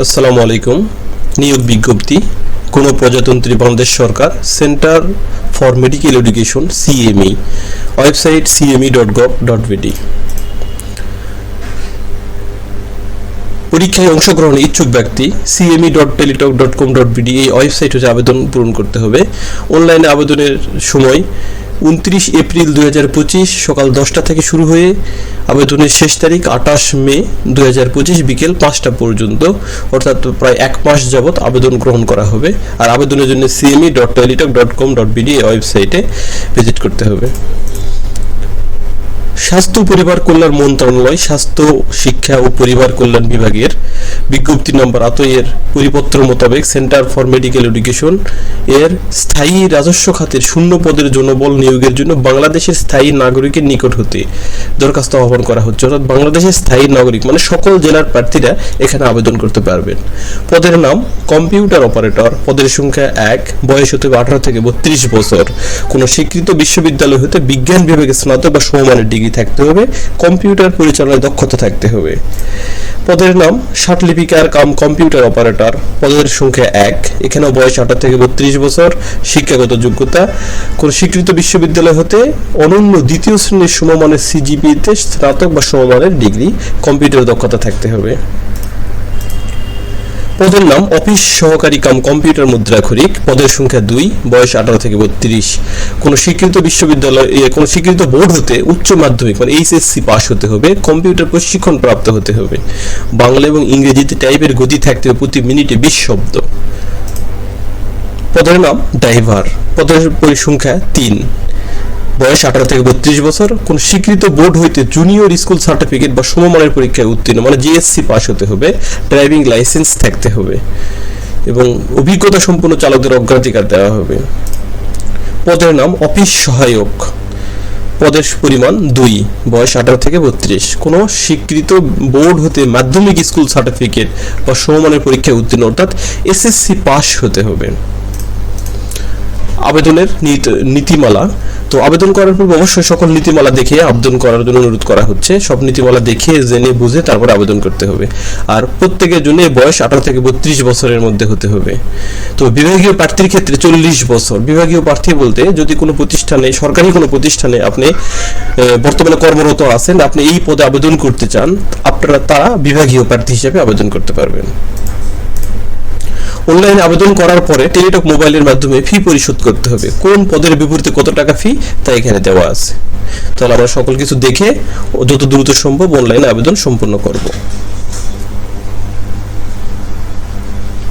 আসসালামু আলাইকুম। নিয়োগ বিজ্ঞপ্তি গণপ্রজাতন্ত্রী বাংলাদেশ সরকার, centre for medical education CME, website cme.gov.bd। পরীক্ষায় অংশগ্রহণে ইচ্ছুক ব্যক্তি cme.teletalk.com.bd এই ওয়েবসাইট হতে আবেদন পূরণ করতে হবে। অনলাইনে আবেদনের সময় 29 এপ্রিল 2025 সকাল 10টা থেকে শুরু হয়ে আবেদনের শেষ তারিখ 28 মে 2025 বিকেল 5টা পর্যন্ত, অর্থাৎ প্রায় এক মাস যাবত আবেদন গ্রহণ করা হবে। আর আবেদনের জন্য cme.teletalk.com.bd এই ওয়েবসাইটে ভিজিট করতে হবে। স্বাস্থ্য পরিবার কল্যাণ মন্ত্রণালয়, স্বাস্থ্য শিক্ষা ও পরিবার কল্যাণ বিভাগের বিজ্ঞপ্তি নম্বর এর পরিপত্র মোতাবেক সেন্টার ফর মেডিকেল এডুকেশন এর স্থায়ী রাজস্ব খাতের শূন্য পদের জনবল নিয়োগের জন্য বাংলাদেশের স্থায়ী নাগরিকের নিকট হতে দরখাস্ত আহ্বান করা হচ্ছে। অর্থাৎ বাংলাদেশের স্থায়ী নাগরিক মানে সকল জেলার প্রার্থীরা এখানে আবেদন করতে পারবেন। পদের নাম কম্পিউটার অপারেটর, পদের সংখ্যা 1, বয়স হতে 18 থেকে 32 বছর, কোনো স্বীকৃত বিশ্ববিদ্যালয় হতে বিজ্ঞান বিভাগে স্নাতক বা সমমানের ডিগ্রি থাকতে হবে, কম্পিউটার পরিচালনায় দক্ষতা থাকতে হবে। পদের নাম ষাটলিপিকার কাম কম্পিউটার অপারেটর, পদের সংখ্যা 1, এখানেও বয়স 18 থেকে 32 বছর, শিক্ষাগত যোগ্যতা কোন স্বীকৃত বিশ্ববিদ্যালয় হতে অনন্য দ্বিতীয় শ্রেণীর সমমানের সিজিপিতে স্নাতক বা সমমানের ডিগ্রি, কম্পিউটার দক্ষতা থাকতে হবে। পদের নাম অফিস সহকারী কাম কম্পিউটার মুদ্রাক্ষরিক, পদের সংখ্যা 2, বয়স 18 থেকে 32, কোন স্বীকৃত বিশ্ববিদ্যালয় কোন স্বীকৃত বোর্ড হতে উচ্চ মাধ্যমিক মানে এইচএসসি পাস হতে হবে, কম্পিউটার প্রশিক্ষণ প্রাপ্ত হতে হবে, বাংলা এবং ইংরেজিতে টাইপের গতি থাকতে হবে প্রতি মিনিটে 20 শব্দ। পদের নাম ড্রাইভার, পদের সংখ্যা 3, বয়স 18 থেকে 32 বছর, কোন স্বীকৃত বোর্ড হইতে জুনিয়র স্কুল সার্টিফিকেট বা সমমানের পরীক্ষায় উত্তীর্ণ মানে জিএসসি পাস হতে হবে, ড্রাইভিং লাইসেন্স থাকতে হবে এবং অভিজ্ঞতা সম্পন্ন চালকদের অগ্রাধিকার দেওয়া হবে। পদের নাম অফিস সহায়ক, পদের পরিমাণ 2, বয়স 18 থেকে 32, কোন স্বীকৃত বোর্ড হতে মাধ্যমিক স্কুল সার্টিফিকেট বা সমমানের পরীক্ষায় উত্তীর্ণ অর্থাৎ এসএসসি পাস হতে হবে। আবেদনের নীতিমালা, তো আবেদন করার পর অবশ্যই সকল নীতিমালা দেখে আবেদন করার জন্য অনুরোধ করা হচ্ছে। সব নীতিমালা দেখে জেনে বুঝে তারপর আবেদন করতে হবে। আর প্রত্যেকের জন্য বয়স 18 থেকে 32 বছরের মধ্যে হতে হবে। তো বিভাগীয় প্রার্থীর ক্ষেত্রে 40 বছর, বিভাগীয় প্রার্থী বলতে যদি কোনো প্রতিষ্ঠানে, সরকারি কোনো প্রতিষ্ঠানে আপনি বর্তমানে কর্মরত আছেন, আপনি এই পদে আবেদন করতে চান, আপনারা তারা বিভাগীয় প্রার্থী হিসেবে আবেদন করতে পারবেন। অনলাইনে আবেদন করার পরে টেলিটক মোবাইলের মাধ্যমে ফি পরিশোধ করতে হবে। কোন পদের বিপরীতে কত টাকা ফি তা এখানে দেওয়া আছে। তাহলে আমরা সকল কিছু দেখে যত দ্রুত সম্ভব অনলাইনে আবেদন সম্পন্ন করব।